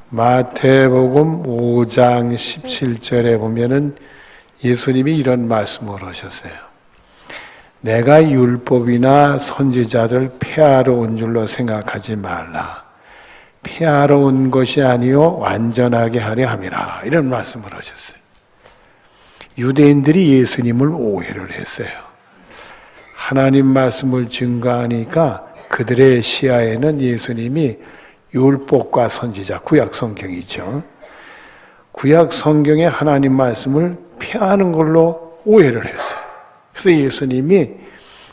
마태복음 5장 17절에 보면은 예수님이 이런 말씀을 하셨어요. 내가 율법이나 선지자들 폐하러 온 줄로 생각하지 말라. 폐하러 온 것이 아니요 완전하게 하려 함이라. 이런 말씀을 하셨어요. 유대인들이 예수님을 오해를 했어요. 하나님 말씀을 증거하니까 그들의 시야에는 예수님이 율법과 선지자, 구약 성경이죠. 구약 성경의 하나님 말씀을 폐하는 걸로 오해를 했어요. 그래서 예수님이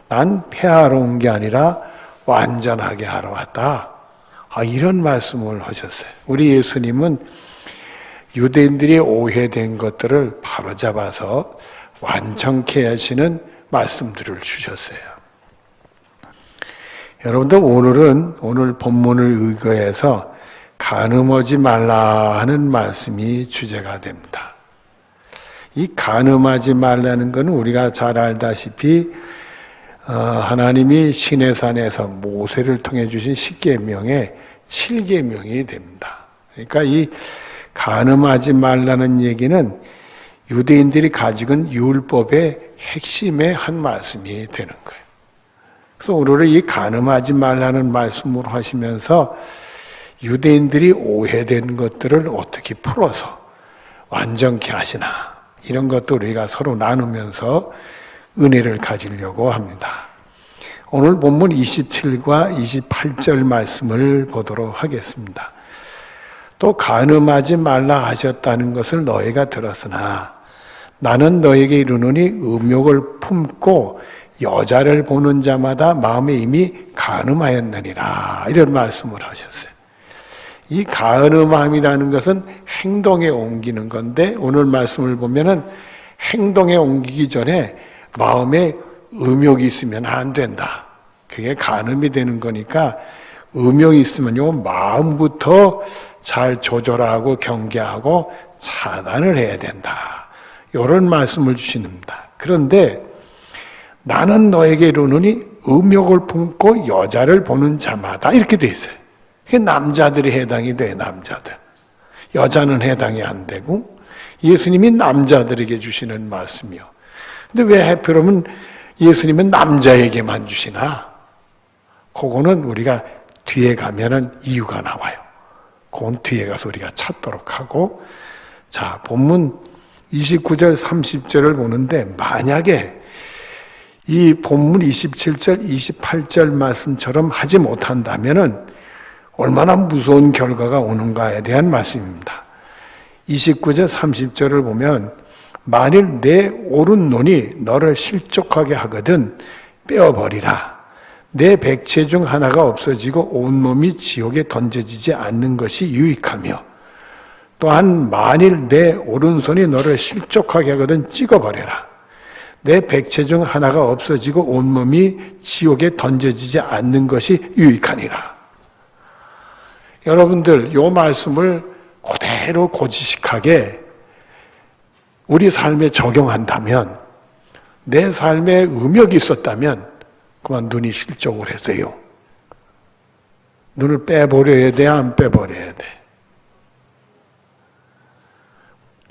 난 폐하러 온 게 아니라 완전하게 하러 왔다. 이런 말씀을 하셨어요. 우리 예수님은 유대인들이 오해된 것들을 바로잡아서 완전케 하시는 말씀들을 주셨어요. 여러분들 오늘 본문을 의거해서 간음하지 말라 하는 말씀이 주제가 됩니다. 이 간음하지 말라는 것은 우리가 잘 알다시피 하나님이 시내산에서 모세를 통해 주신 10계명의 7계명이 됩니다. 그러니까 이 간음하지 말라는 얘기는 유대인들이 가지고 있는 율법의 핵심의 한 말씀이 되는 거예요. 그래서 오늘은 이 간음하지 말라는 말씀으로 하시면서 유대인들이 오해된 것들을 어떻게 풀어서 완전케 하시나 이런 것도 우리가 서로 나누면서 은혜를 가지려고 합니다. 오늘 본문 27과 28절 말씀을 보도록 하겠습니다. 또 간음하지 말라 하셨다는 것을 너희가 들었으나 나는 너에게 이르노니 음욕을 품고 여자를 보는 자마다 마음에 이미 간음하였느니라. 이런 말씀을 하셨어요. 이 간음함이라는 것은 행동에 옮기는 건데 오늘 말씀을 보면은 행동에 옮기기 전에 마음에 음욕이 있으면 안 된다. 그게 간음이 되는 거니까 음욕이 있으면요 마음부터 잘 조절하고 경계하고 차단을 해야 된다. 이런 말씀을 주십니다. 그런데 나는 너에게 이르노니 음욕을 품고 여자를 보는 자마다 이렇게 돼 있어요. 그게 남자들이 해당이 돼요. 남자들. 여자는 해당이 안 되고 예수님이 남자들에게 주시는 말씀이요. 근데 왜 하필이면 예수님은 남자에게만 주시나? 그거는 우리가 뒤에 가면은 이유가 나와요. 그건 뒤에 가서 우리가 찾도록 하고 자 본문 29절 30절을 보는데 만약에 이 본문 27절 28절 말씀처럼 하지 못한다면은 얼마나 무서운 결과가 오는가에 대한 말씀입니다. 29절 30절을 보면 만일 내 오른눈이 너를 실족하게 하거든 빼어버리라. 내 백체 중 하나가 없어지고 온몸이 지옥에 던져지지 않는 것이 유익하며 또한 만일 내 오른손이 너를 실족하게 하거든 찍어버려라. 내 백체 중 하나가 없어지고 온몸이 지옥에 던져지지 않는 것이 유익하니라. 여러분들 이 말씀을 그대로 고지식하게 우리 삶에 적용한다면 내 삶에 음욕이 있었다면 그만 눈이 실족을 했어요. 눈을 빼버려야 돼, 안 빼버려야 돼?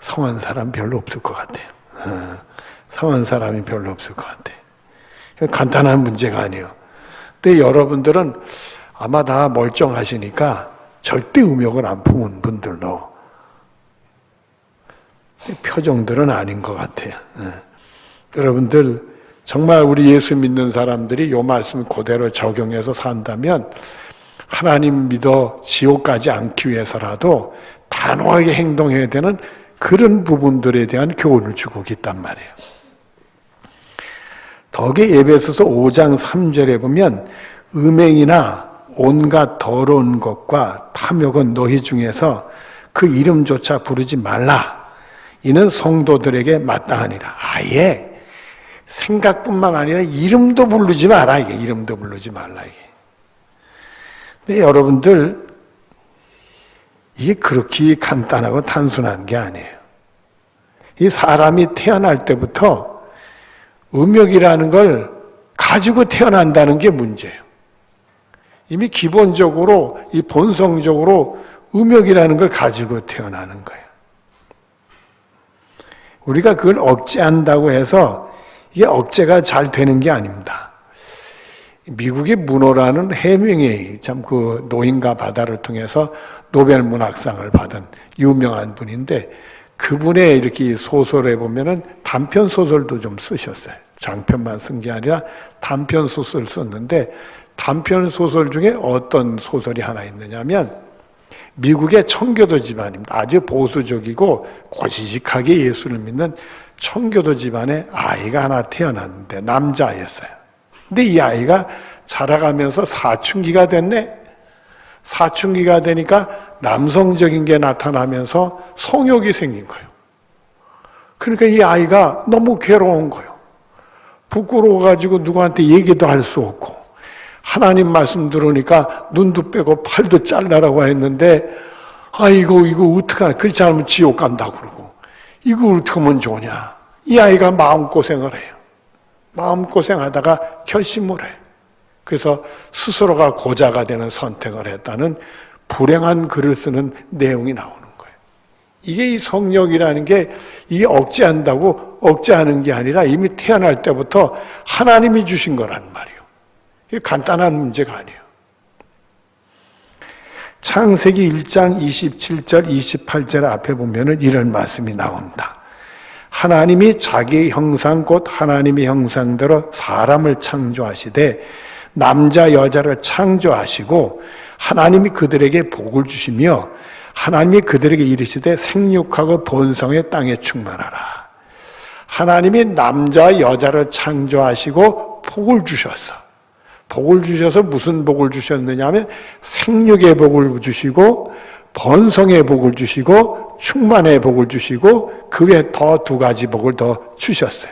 성한 사람 별로 없을 것 같아요. 성한 사람이 별로 없을 것 같아요. 간단한 문제가 아니에요. 근데 여러분들은 아마 다 멀쩡하시니까 절대 음욕을 안 품은 분들도 표정들은 아닌 것 같아요. 여러분들 정말 우리 예수 믿는 사람들이 이 말씀을 그대로 적용해서 산다면 하나님 믿어 지옥 가지 않기 위해서라도 단호하게 행동해야 되는 그런 부분들에 대한 교훈을 주고 있단 말이에요. 덕의 에베소서 5장 3절에 보면 음행이나 온갖 더러운 것과 탐욕은 너희 중에서 그 이름조차 부르지 말라. 이는 성도들에게 마땅하니라. 아예 생각뿐만 아니라 이름도 부르지 마라. 이게 이름도 부르지 말라. 이게. 근데 여러분들 이게 그렇게 간단하고 단순한 게 아니에요. 이 사람이 태어날 때부터 음욕이라는 걸 가지고 태어난다는 게 문제예요. 이미 기본적으로 이 본성적으로 음욕이라는 걸 가지고 태어나는 거예요. 우리가 그걸 억제한다고 해서 이게 억제가 잘 되는 게 아닙니다. 미국의 문호라는 해밍웨이, 참 그 노인과 바다를 통해서 노벨 문학상을 받은 유명한 분인데, 그분의 이렇게 소설에 보면은 단편 소설도 좀 쓰셨어요. 장편만 쓴 게 아니라 단편 소설을 썼는데, 단편 소설 중에 어떤 소설이 하나 있느냐면, 미국의 청교도 집안입니다. 아주 보수적이고 고지식하게 예수를 믿는 청교도 집안에 아이가 하나 태어났는데 남자아이였어요. 근데 이 아이가 자라가면서 사춘기가 됐네. 사춘기가 되니까 남성적인 게 나타나면서 성욕이 생긴 거예요. 그러니까 이 아이가 너무 괴로운 거예요. 부끄러워가지고 누구한테 얘기도 할 수 없고, 하나님 말씀 들으니까 눈도 빼고 팔도 잘라라고 했는데, 이거 어떡하나, 그렇지 않으면 지옥 간다고 그러고, 이거 어떻게 하면 좋냐. 이 아이가 마음고생을 해요. 마음고생하다가 결심을 해요. 그래서 스스로가 고자가 되는 선택을 했다는 불행한 글을 쓰는 내용이 나오는 거예요. 이게 이 성욕이라는 게 이게 억제한다고 억제하는 게 아니라 이미 태어날 때부터 하나님이 주신 거란 말이에요. 이게 간단한 문제가 아니에요. 창세기 1장 27절 28절 앞에 보면은 이런 말씀이 나옵니다. 하나님이 자기 형상 곧 하나님의 형상대로 사람을 창조하시되 남자 여자를 창조하시고 하나님이 그들에게 복을 주시며 하나님이 그들에게 이르시되 생육하고 번성해 땅에 충만하라. 하나님이 남자 여자를 창조하시고 복을 주셨어. 복을 주셔서 무슨 복을 주셨느냐 하면 생육의 복을 주시고 번성의 복을 주시고 충만의 복을 주시고 그 외에 더 두 가지 복을 더 주셨어요.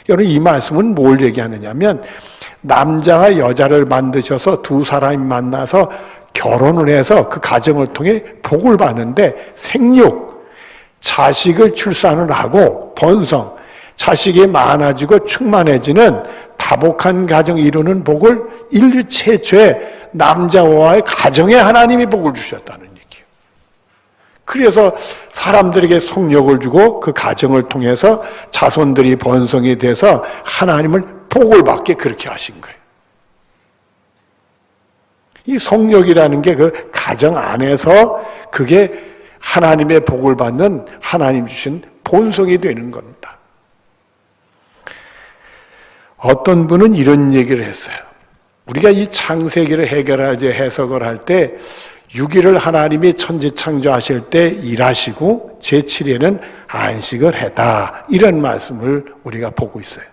여러분, 이 말씀은 뭘 얘기하느냐 하면 남자와 여자를 만드셔서 두 사람이 만나서 결혼을 해서 그 가정을 통해 복을 받는데, 생육, 자식을 출산을 하고 번성, 자식이 많아지고 충만해지는 다복한 가정 이루는 복을 인류 최초의 남자와의 가정에 하나님이 복을 주셨다는 얘기예요. 그래서 사람들에게 성욕을 주고 그 가정을 통해서 자손들이 번성이 돼서 하나님을 복을 받게 그렇게 하신 거예요. 이 성욕이라는 게 그 가정 안에서 그게 하나님의 복을 받는 하나님 주신 본성이 되는 겁니다. 어떤 분은 이런 얘기를 했어요. 우리가 이 창세기를 해석을 할 때 6일을 하나님이 천지 창조하실 때 일하시고 제7일에는 안식을 했다, 이런 말씀을 우리가 보고 있어요.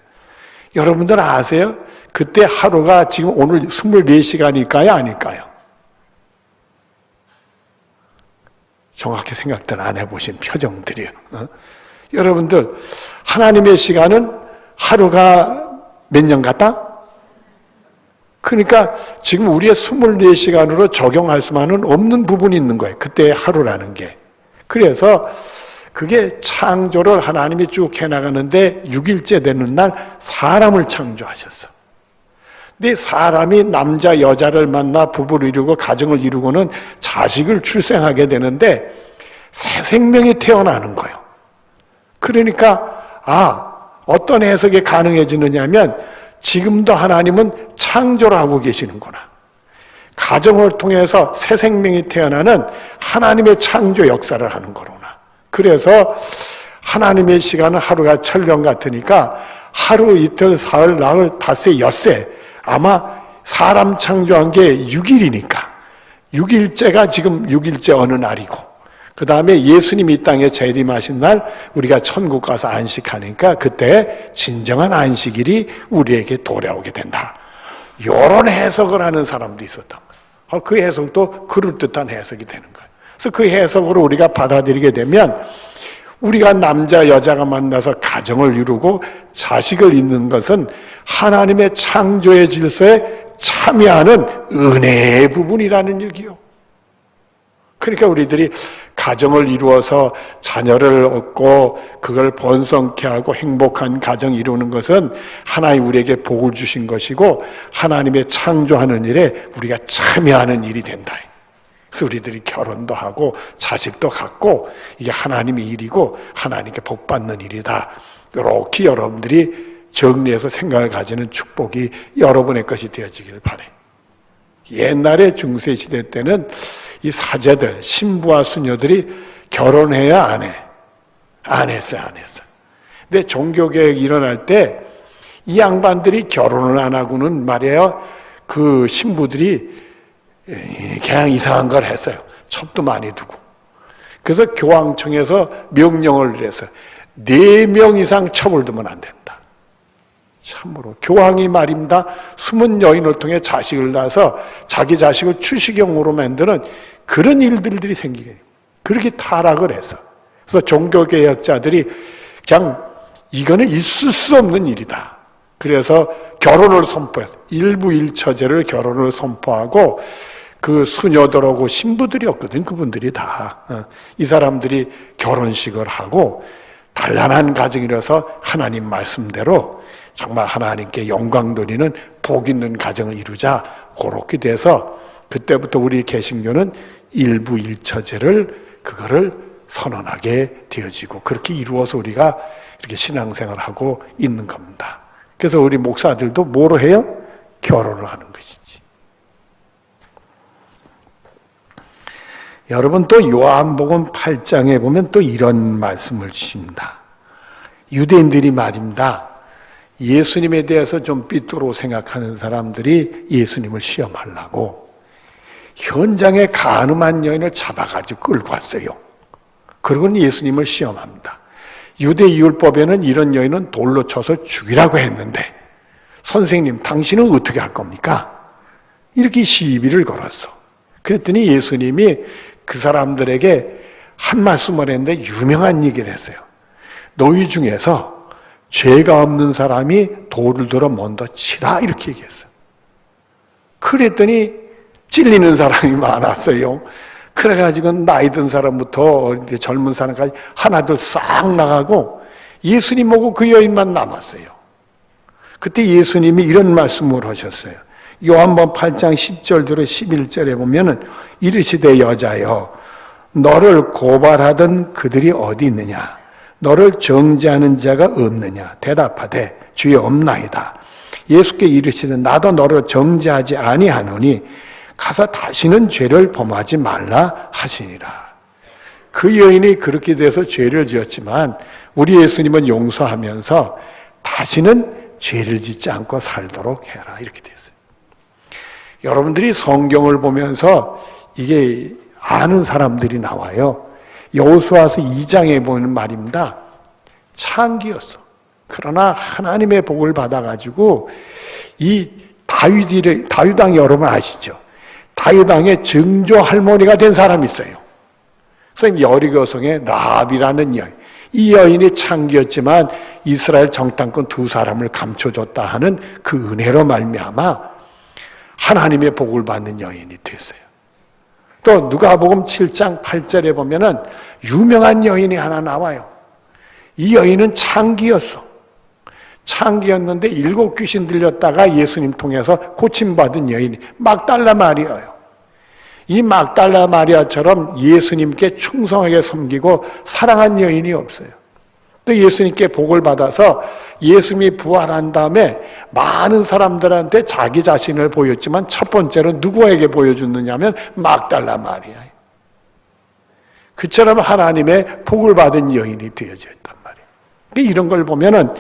여러분들 아세요? 그때 하루가 지금 오늘 24시간일까요? 아닐까요? 정확히 생각들 안 해보신 표정들이요. 여러분들, 하나님의 시간은 하루가 몇 년 같다? 그러니까 지금 우리의 24시간으로 적용할 수만은 없는 부분이 있는 거예요. 그때의 하루라는 게. 그래서 그게 창조를 하나님이 쭉 해나가는데 6일째 되는 날 사람을 창조하셨어. 근데 사람이 남자 여자를 만나 부부를 이루고 가정을 이루고는 자식을 출생하게 되는데 새 생명이 태어나는 거예요. 그러니까 어떤 해석이 가능해지느냐 하면 지금도 하나님은 창조를 하고 계시는구나. 가정을 통해서 새 생명이 태어나는 하나님의 창조 역사를 하는 거구나. 그래서 하나님의 시간은 하루가 천년 같으니까 하루, 이틀, 사흘, 나흘, 닷새, 엿새, 아마 사람 창조한 게 6일이니까 6일째가 지금 6일째 어느 날이고, 그 다음에 예수님이 이 땅에 재림하신 날 우리가 천국 가서 안식하니까 그때 진정한 안식일이 우리에게 돌아오게 된다. 이런 해석을 하는 사람도 있었단 말이에요. 그 해석도 그럴듯한 해석이 되는 거예요. 그래서 그 해석으로 우리가 받아들이게 되면 우리가 남자 여자가 만나서 가정을 이루고 자식을 잇는 것은 하나님의 창조의 질서에 참여하는 은혜의 부분이라는 얘기요. 그러니까 우리들이 가정을 이루어서 자녀를 얻고 그걸 번성케 하고 행복한 가정 이루는 것은 하나님 우리에게 복을 주신 것이고 하나님의 창조하는 일에 우리가 참여하는 일이 된다. 그래서 우리들이 결혼도 하고 자식도 갖고 이게 하나님의 일이고 하나님께 복 받는 일이다. 이렇게 여러분들이 정리해서 생각을 가지는 축복이 여러분의 것이 되어지길 바래. 옛날에 중세시대 때는 이 사제들, 신부와 수녀들이 결혼해야 안 해. 안 했어요. 근데 종교개혁이 일어날 때 이 양반들이 결혼을 안 하고는 말이에요. 그 신부들이 그냥 이상한 걸 했어요. 첩도 많이 두고. 그래서 교황청에서 명령을 내렸어요. 4명 이상 첩을 두면 안 된다. 참으로 교황이 말입니다. 숨은 여인을 통해 자식을 낳아서 자기 자식을 추시경으로 만드는 그런 일들이 생기게 그렇게 타락을 해서 그래서 종교개혁자들이 그냥 이거는 있을 수 없는 일이다. 그래서 결혼을 선포해서 일부 일처제를 결혼을 선포하고 그 수녀들하고 신부들이었거든. 그분들이 다 이 사람들이 결혼식을 하고 단란한 가정이라서 하나님 말씀대로 정말 하나님께 영광 돌리는 복 있는 가정을 이루자. 그렇게 돼서 그때부터 우리 개신교는 일부 일처제를 그거를 선언하게 되어지고 그렇게 이루어서 우리가 이렇게 신앙생활을 하고 있는 겁니다. 그래서 우리 목사들도 뭐로 해요? 결혼을 하는 것이지. 여러분 또 요한복음 8장에 보면 또 이런 말씀을 주십니다. 유대인들이 말입니다. 예수님에 대해서 좀 삐뚤어 생각하는 사람들이 예수님을 시험하려고 현장에 간음한 여인을 잡아가지고 끌고 왔어요. 그러고는 예수님을 시험합니다. 유대율법에는 이런 여인은 돌로 쳐서 죽이라고 했는데 선생님 당신은 어떻게 할 겁니까? 이렇게 시비를 걸었어. 그랬더니 예수님이 그 사람들에게 한 말씀을 했는데 유명한 얘기를 했어요. 너희 중에서 죄가 없는 사람이 돌을 들어 먼저 치라 이렇게 얘기했어요. 그랬더니 찔리는 사람이 많았어요. 그래가지고 나이 든 사람부터 젊은 사람까지 하나둘 싹 나가고 예수님 오고 그 여인만 남았어요. 그때 예수님이 이런 말씀을 하셨어요. 요한복음 8장 10절부터 11절에 보면은 이르시되 여자여 너를 고발하던 그들이 어디 있느냐 너를 정죄하는 자가 없느냐 대답하되 주여 없나이다. 예수께 이르시되 나도 너를 정죄하지 아니하노니 가서 다시는 죄를 범하지 말라 하시니라. 그 여인이 그렇게 돼서 죄를 지었지만 우리 예수님은 용서하면서 다시는 죄를 짓지 않고 살도록 해라 이렇게 됐어요. 여러분들이 성경을 보면서 이게 아는 사람들이 나와요. 여호수아서 2장에 보는 말입니다. 창기였어. 그러나 하나님의 복을 받아가지고 이 다윗왕 여러분 아시죠? 다윗왕의 증조 할머니가 된 사람이 있어요. 선생님 여리고성의 라합이라는 여인. 이 여인이 창기였지만 이스라엘 정탐꾼 2사람을 감춰줬다 하는 그 은혜로 말미암아 하나님의 복을 받는 여인이 됐어요. 또 누가복음 7장 8절에 보면은 유명한 여인이 하나 나와요. 이 여인은 창기였어. 창기였는데 7 귀신 들렸다가 예수님 통해서 고침받은 여인이 막달라 마리아예요. 이 막달라 마리아처럼 예수님께 충성하게 섬기고 사랑한 여인이 없어요. 또 예수님께 복을 받아서 예수님이 부활한 다음에 많은 사람들한테 자기 자신을 보였지만 첫 번째로 누구에게 보여줬느냐면 막달라 마리아예요. 그처럼 하나님의 복을 받은 여인이 되어져 있단 말이에요. 이런 걸 보면은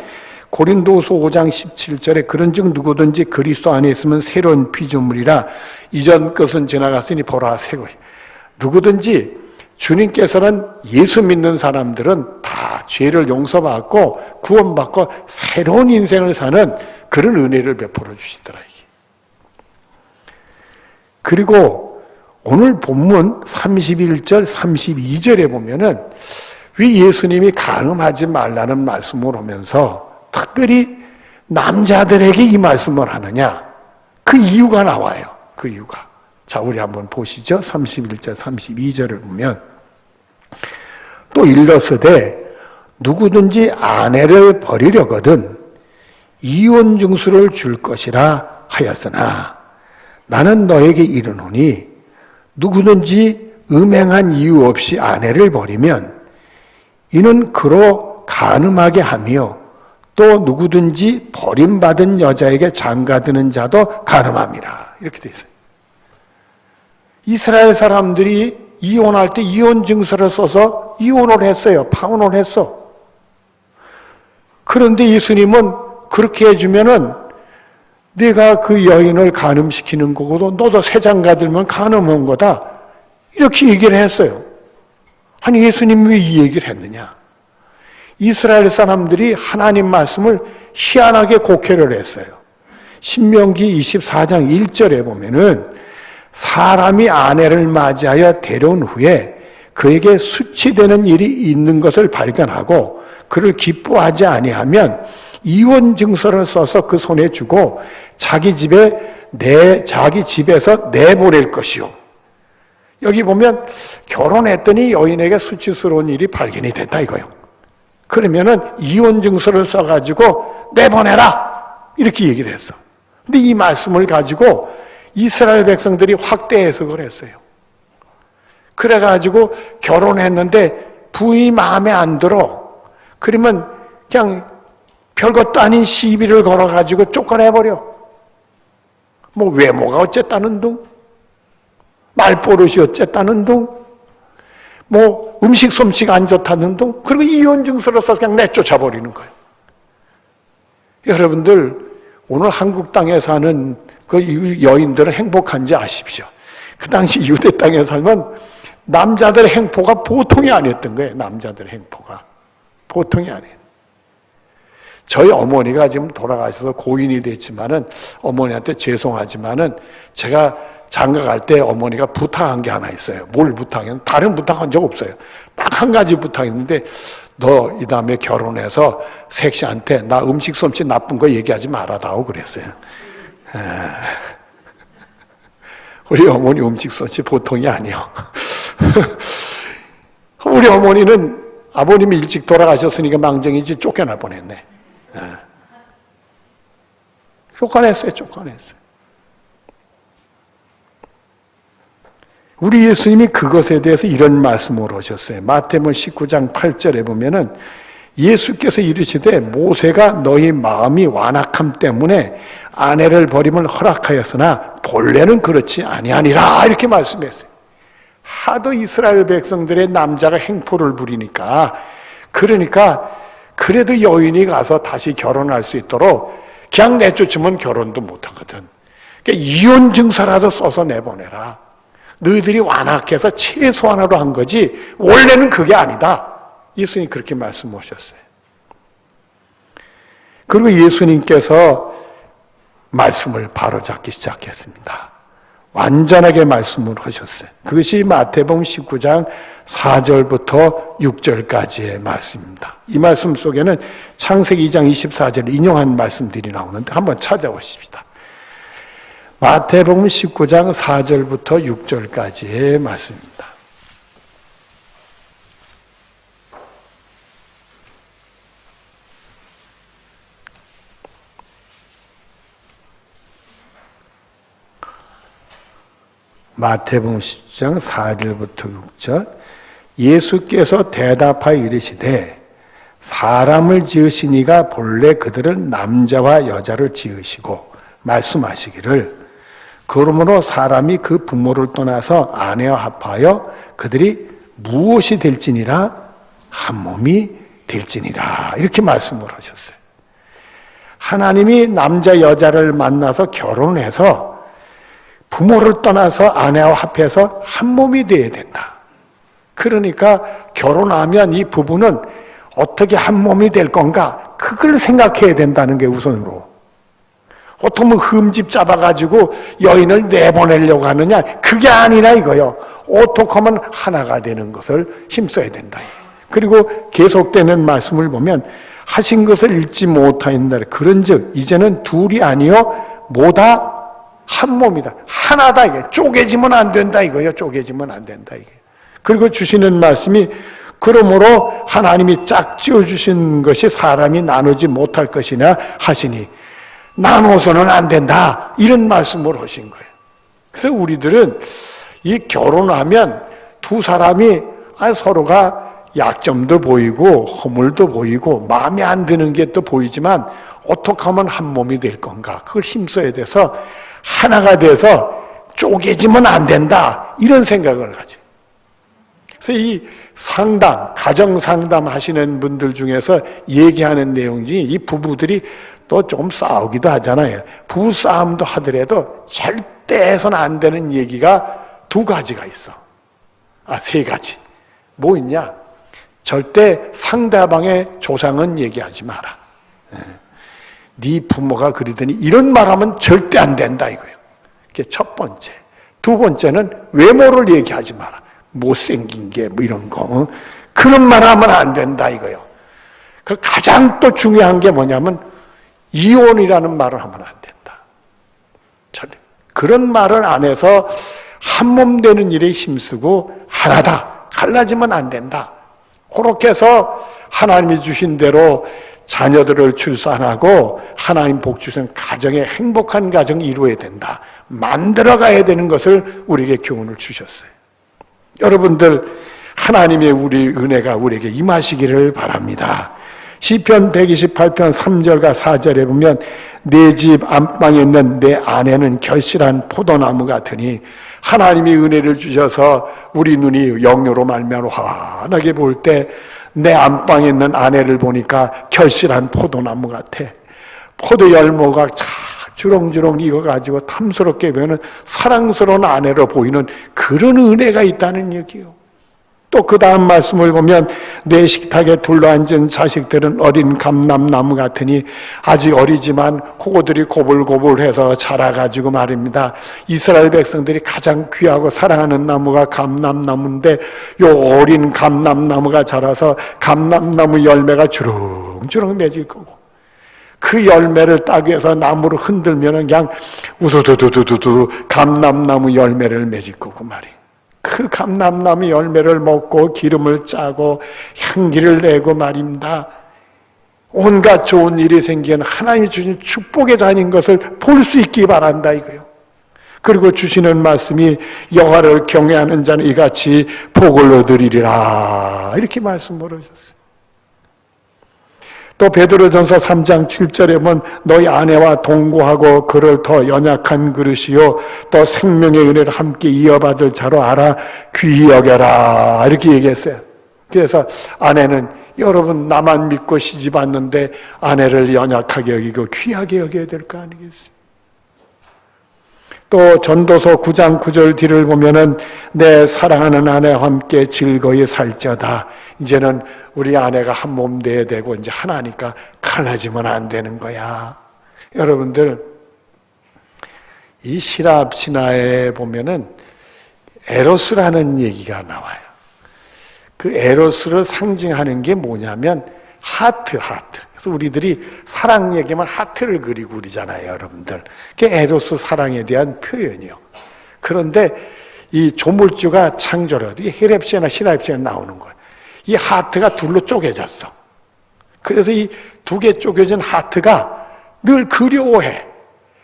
고린도후서 5장 17절에 그런즉 누구든지 그리스도 안에 있으면 새로운 피조물이라 이전 것은 지나갔으니 보라 새 것이. 누구든지 주님께서는 예수 믿는 사람들은 다 죄를 용서받고 구원받고 새로운 인생을 사는 그런 은혜를 베풀어 주시더라. 이게. 그리고 오늘 본문 31절 32절에 보면은 왜 예수님이 간음하지 말라는 말씀을 하면서 특별히 남자들에게 이 말씀을 하느냐? 그 이유가 나와요. 그 이유가. 자, 우리 한번 보시죠. 31절, 32절을 보면 또 일러서되 누구든지 아내를 버리려거든 이혼 증수를 줄 것이라 하였으나 나는 너에게 이르노니 누구든지 음행한 이유 없이 아내를 버리면 이는 그로 간음하게 하며 또 누구든지 버림받은 여자에게 장가드는 자도 간음함이라. 이렇게 돼 있어요. 이스라엘 사람들이 이혼할 때 이혼 증서를 써서 이혼을 했어요. 파혼을 했어. 그런데 예수님은 그렇게 해주면은 내가 그 여인을 간음시키는 거고도 너도 새 장가 들면 간음한 거다. 이렇게 얘기를 했어요. 아니 예수님이 왜 이 얘기를 했느냐? 이스라엘 사람들이 하나님 말씀을 희한하게 곡해를 했어요. 신명기 24장 1절에 보면은 사람이 아내를 맞이하여 데려온 후에 그에게 수치되는 일이 있는 것을 발견하고 그를 기뻐하지 아니하면 이혼 증서를 써서 그 손에 주고 자기 집에서 내보낼 것이요. 여기 보면 결혼했더니 여인에게 수치스러운 일이 발견이 됐다 이거예요. 그러면은 이혼 증서를 써가지고 내보내라 이렇게 얘기를 했어. 근데 이 말씀을 가지고 이스라엘 백성들이 확대 해석을 했어요. 그래가지고 결혼했는데 부인이 마음에 안 들어. 그러면 그냥 별것도 아닌 시비를 걸어가지고 쫓아내버려. 뭐 외모가 어쨌다는 둥, 말버릇이 어쨌다는 둥, 뭐 음식 솜씨가 안 좋다는 둥, 그리고 이혼 증서를 써서 그냥 내쫓아버리는 거예요. 여러분들 오늘 한국 땅에 사는 그 여인들은 행복한지 아십시오. 그 당시 유대 땅에 살면 남자들의 행포가 보통이 아니었던 거예요. 남자들의 행포가 보통이 아니에요. 저희 어머니가 지금 돌아가셔서 고인이 됐지만은 어머니한테 죄송하지만은 제가 장가 갈 때 어머니가 부탁한 게 하나 있어요. 뭘 부탁했는데 다른 부탁한 적 없어요. 딱 한 가지 부탁했는데 너 이 다음에 결혼해서 색시한테 나 음식 솜씨 나쁜 거 얘기하지 말아다오 그랬어요. 우리 어머니 음식 솜씨 보통이 아니요. 우리 어머니는 아버님이 일찍 돌아가셨으니까 망정이지 쫓겨날 뻔했네. 쫓겨냈어요. 우리 예수님이 그것에 대해서 이런 말씀을 하셨어요. 마태복음 19장 8절에 보면은 예수께서 이르시되 모세가 너희 마음이 완악함 때문에 아내를 버림을 허락하였으나 본래는 그렇지 아니하니라 이렇게 말씀했어요. 하도 이스라엘 백성들의 남자가 행포를 부리니까 그러니까 그래도 여인이 가서 다시 결혼할 수 있도록 그냥 내쫓으면 결혼도 못하거든. 그러니까 이혼 증서라도 써서 내보내라. 너희들이 완악해서 최소한으로 한 거지 원래는 그게 아니다. 예수님이 그렇게 말씀하셨어요. 그리고 예수님께서 말씀을 바로잡기 시작했습니다. 완전하게 말씀을 하셨어요. 그것이 마태복음 19장 4절부터 6절까지의 말씀입니다. 이 말씀 속에는 창세기 2장 24절을 인용한 말씀들이 나오는데 한번 찾아보십시다. 마태복음 19장 4절부터 6절까지의 말씀입니다. 마태복음 10장 4절부터 6절 예수께서 대답하여 이르시되 사람을 지으신 이가 본래 그들을 남자와 여자를 지으시고 말씀하시기를 그러므로 사람이 그 부모를 떠나서 아내와 합하여 그들이 무엇이 될지니라 한 몸이 될지니라 이렇게 말씀을 하셨어요. 하나님이 남자 여자를 만나서 결혼해서 부모를 떠나서 아내와 합해서 한 몸이 되어야 된다. 그러니까 결혼하면 이 부부는 어떻게 한 몸이 될 건가 그걸 생각해야 된다는 게 우선으로. 어떻게 흠집 잡아가지고 여인을 내보내려고 하느냐 그게 아니라 이거요. 어떻게 하면 하나가 되는 것을 힘써야 된다. 그리고 계속되는 말씀을 보면 하신 것을 잊지 못하였다. 그런즉 이제는 둘이 아니요 모다 한 몸이다. 하나다 이게. 쪼개지면 안 된다 이거요. 쪼개지면 안 된다 이게. 그리고 주시는 말씀이 그러므로 하나님이 짝지어 주신 것이 사람이 나누지 못할 것이냐 하시니 나눠서는 안 된다. 이런 말씀을 하신 거예요. 그래서 우리들은 이 결혼하면 두 사람이 서로가 약점도 보이고 허물도 보이고 마음에 안 드는 게 또 보이지만 어떻게 하면 한 몸이 될 건가? 그걸 힘써야 돼서 하나가 돼서 쪼개지면 안 된다. 이런 생각을 가지고. 그래서 이 상담, 가정 상담 하시는 분들 중에서 얘기하는 내용 중에 이 부부들이 또 조금 싸우기도 하잖아요. 부부 싸움도 하더라도 절대 해서는 안 되는 얘기가 두 가지가 있어. 세 가지. 뭐 있냐? 절대 상대방의 조상은 얘기하지 마라. 네 부모가 그러더니 이런 말하면 절대 안 된다 이거예요. 그게 첫 번째. 두 번째는 외모를 얘기하지 마라. 못생긴 게 뭐 이런 거. 그런 말 하면 안 된다 이거예요. 그 가장 또 중요한 게 뭐냐면 이혼이라는 말을 하면 안 된다. 그런 말을 안 해서 한 몸 되는 일에 힘쓰고 하나다. 갈라지면 안 된다. 그렇게 해서 하나님이 주신 대로 자녀들을 출산하고 하나님 복 주신 가정에 행복한 가정이 이루어야 된다. 만들어가야 되는 것을 우리에게 교훈을 주셨어요. 여러분들 하나님의 우리 은혜가 우리에게 임하시기를 바랍니다. 시편 128편 3절과 4절에 보면 내 집 안방에 있는 내 아내는 결실한 포도나무 같으니 하나님이 은혜를 주셔서 우리 눈이 영으로 말미암아 환하게 볼 때 내 안방에 있는 아내를 보니까 결실한 포도나무 같아. 포도 열모가 주렁주렁 익어가지고 탐스럽게 보이는 사랑스러운 아내로 보이는 그런 은혜가 있다는 얘기요. 또 그 다음 말씀을 보면 내 식탁에 둘러앉은 자식들은 어린 감람나무 같으니 아직 어리지만 그거들이 고불고불해서 자라가지고 말입니다. 이스라엘 백성들이 가장 귀하고 사랑하는 나무가 감람나무인데 요 어린 감람나무가 자라서 감람나무 열매가 주렁주렁 맺을 거고 그 열매를 따기 위해서 나무를 흔들면 그냥 우두두두두두 감람나무 열매를 맺을 거고 말이에요. 그 감람나무 열매를 먹고 기름을 짜고 향기를 내고 말입니다. 온갖 좋은 일이 생기는 하나님이 주신 축복의 잔인 것을 볼 수 있기 바란다 이거요. 그리고 주시는 말씀이 여호와를 경외하는 자는 이같이 복을 얻으리라 이렇게 말씀을 하셨어요. 또 베드로전서 3장 7절에 보면 너희 아내와 동거하고 그를 더 연약한 그릇이요 또 생명의 은혜를 함께 이어받을 자로 알아 귀히 여겨라 이렇게 얘기했어요. 그래서 아내는 여러분 나만 믿고 시집 왔는데 아내를 연약하게 여기고 귀하게 여겨야 될 거 아니겠어요? 또 전도서 9장 9절 뒤를 보면은 내 사랑하는 아내와 함께 즐거이 살자다. 이제는 우리 아내가 한 몸 돼야 되고 이제 하나니까 갈라지면 안 되는 거야. 여러분들 이 시랍 신화에 보면은 에로스라는 얘기가 나와요. 그 에로스를 상징하는 게 뭐냐면 하트. 그래서 우리들이 사랑 얘기만 하트를 그리고 그러잖아요, 여러분들. 그게 에로스 사랑에 대한 표현이요. 그런데 이 조물주가 창조를, 이게 히랍시나 시랍시에 나오는 거예요. 이 하트가 둘로 쪼개졌어. 그래서 이 두 개 쪼개진 하트가 늘 그리워해.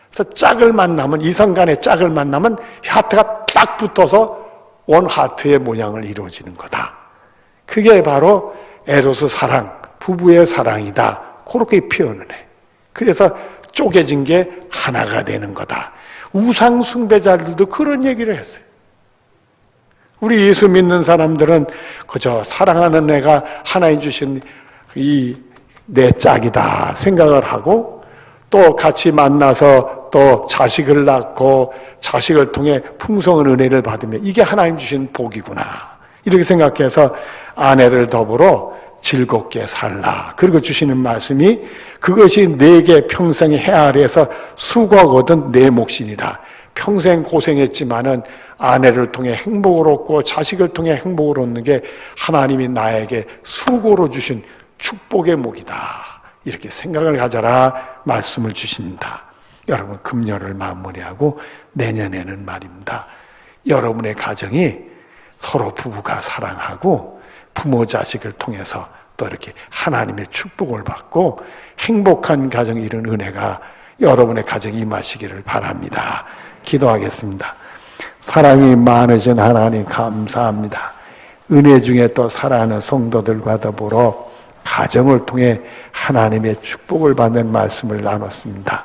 그래서 짝을 만나면, 이성 간의 짝을 만나면 하트가 딱 붙어서 원 하트의 모양을 이루어지는 거다. 그게 바로 에로스 사랑, 부부의 사랑이다. 그렇게 표현을 해. 그래서 쪼개진 게 하나가 되는 거다. 우상 숭배자들도 그런 얘기를 했어요. 우리 예수 믿는 사람들은 그저 사랑하는 애가 하나님 주신 이 내 짝이다 생각을 하고 또 같이 만나서 또 자식을 낳고 자식을 통해 풍성한 은혜를 받으면 이게 하나님 주신 복이구나. 이렇게 생각해서 아내를 더불어 즐겁게 살라. 그리고 주시는 말씀이 그것이 내게 평생의 해 아래에서 수고하거든 내 몫이니라. 평생 고생했지만은 아내를 통해 행복을 얻고 자식을 통해 행복을 얻는 게 하나님이 나에게 수고로 주신 축복의 목이다. 이렇게 생각을 가져라 말씀을 주십니다. 여러분 금년을 마무리하고 내년에는 말입니다. 여러분의 가정이 서로 부부가 사랑하고 부모 자식을 통해서 또 이렇게 하나님의 축복을 받고 행복한 가정이 이룬 은혜가 여러분의 가정에 임하시기를 바랍니다. 기도하겠습니다. 사랑이 많으신 하나님 감사합니다. 은혜 중에 또 사랑하는 성도들과 더불어 가정을 통해 하나님의 축복을 받는 말씀을 나눴습니다.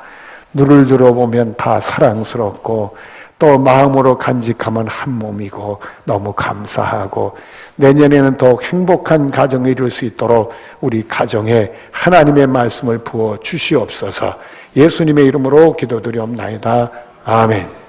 눈을 들어보면 다 사랑스럽고 또 마음으로 간직하면 한 몸이고 너무 감사하고 내년에는 더욱 행복한 가정을 이룰 수 있도록 우리 가정에 하나님의 말씀을 부어 주시옵소서. 예수님의 이름으로 기도드리옵나이다. 아멘.